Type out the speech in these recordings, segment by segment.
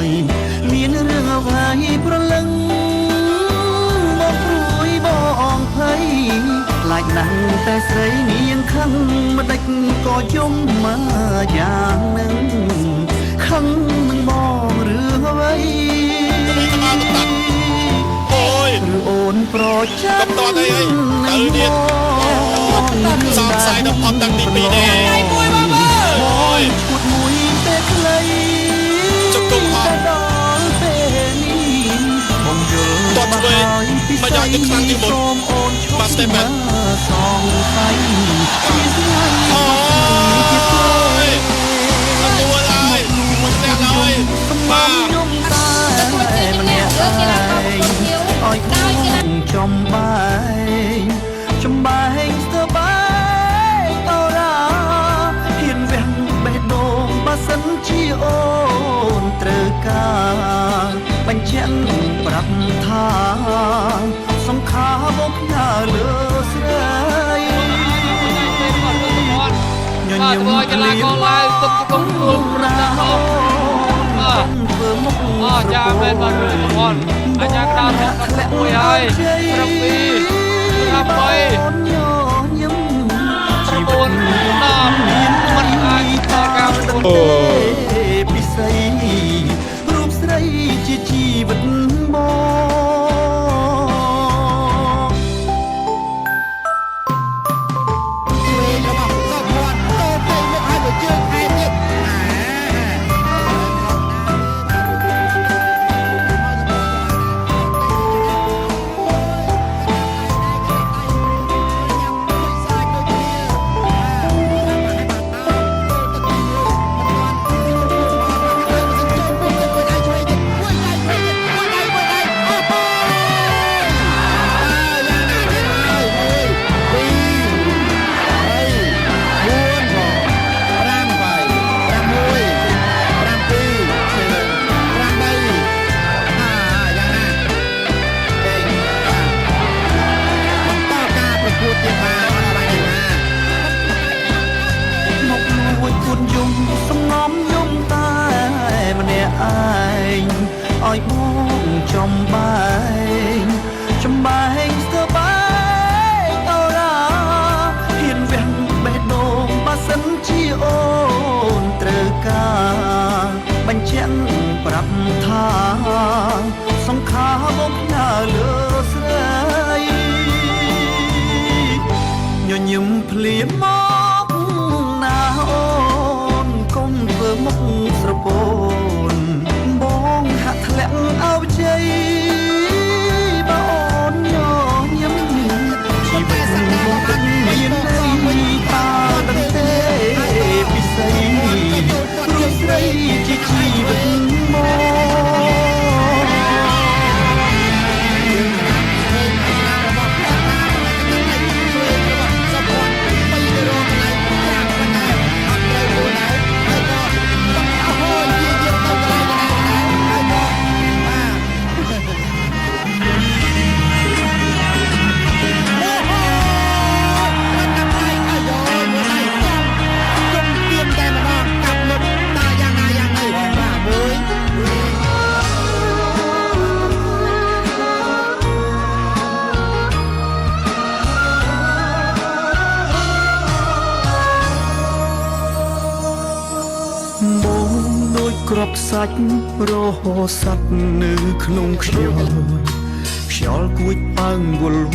យមានរឿងអ្វីប្រលឹងមកព្រួយបងភ័យខ្លាចណាស់តែស្រីនាងខឹងមិនដេចក៏យំមកយ៉ាងនឹងខឹងនឹងបងរឿងអ្វីឬអូនប្រចាំកំតតអីទៅទៀតសោកស្ដាយដល់ផុតតាំងទី2នេះអូយឈួតមួយពេលខ្លីជុំគុំហត់ដល់ពេលនេះបងយល់តតធ្វើមកយ៉ាងទៅខ្លាំងជាងមុនមកស្ទេមិនសងស័យអូយអត់រួចហើយមកស្ទះហើយបាទខ្ញុំតែម្នាក់ឯងឲ្យខ្ញុំចំបែងស្ទើបាយតរ៉ាហ៊ានវះបេះដូងបើសិនជាអូនត្រូវការបញ្ជាក់ប្រាប់ថាសង្ខារបងផ្ញើលើស្រីញញឹមកន្លងកន្លែងទុកគុំរួលប្រាហោធ្វើមុខចាមែនបាទបងប្អូនអញ្ញាក្តាររកដល់មួយហើយ7 8 9 10មិនអាចតកម្មអូពិសីរូបស្រីជាជីវិតឲ្យបងចំបែងស្ទើបាយតរ៉ាហ៊ានវះបេះដូងបើសិនជាអូនត្រូវការបញ្ជាក់ប្រាប់ថាសង្ខារបងផ្ញើលើស្រីញញឹមភ្លាមមកណាអូនកុំធ្វើមុខស្រពោនបងហាក់ធ្លាក់អោបជ័យបើអូនញញឹមជីវិតបងគិតមានន័យតាដឹងទេពិសីរូបស្រីជាជីវិតគ្រាប់សាច់រហោស័ព្ទនៅក្នុងខ្យល់គួចប៉ើងវល់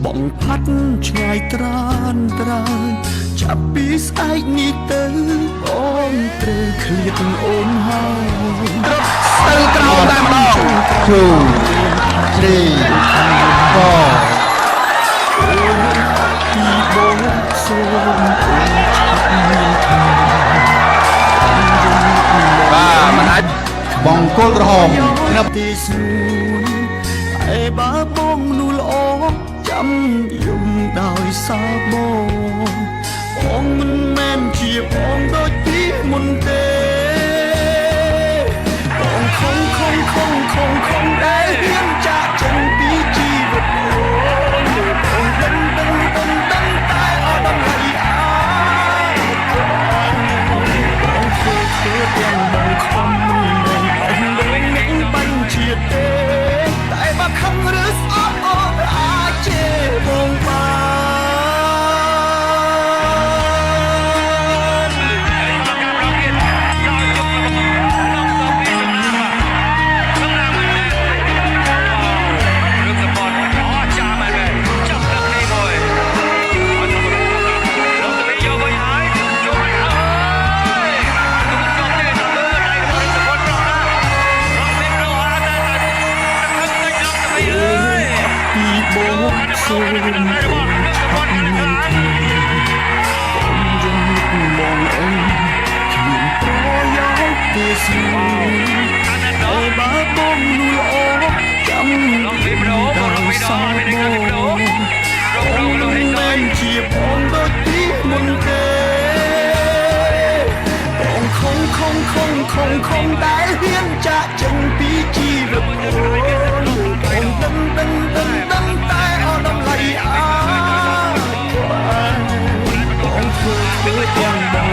បងផាត់ឆ្ងាយត្រានចាប់ពីស្អែកនេះទៅបងត្រូវឃ្លាតអូនហើយទៅក្រោមតែម្ដង2 3 4បងសូមបាទមិនអាចបងគល់ក្រហមនៅទីស្ងួនឯបើបងនោះល្អចាំយំដោយសារបងមិនមែនជាបងដូចពីមុនទេបងខំដែលហ៊ានចាក់ចេញពីជីវិតបងដឹងតែអត់តម្លៃអាយបងធ្វើទាំង ខំមិនបាននឹងបាញ់ជាតិទេតែបើខឹងឬស្អប់អូនអាចជេរបងបានសូមអត់មានខ្ញុំយំបងអើយគ្មានប្រយោជន៍ទេស្រីអូបើបងលួអោចាំដល់សោបងមិនជាបងដូចទីមុនទេបងខំដែលហ៊ានចាក់ចេញពីជីវិតបងដឹងតែអត់តម្លៃអាបងធ្វើទាំងបង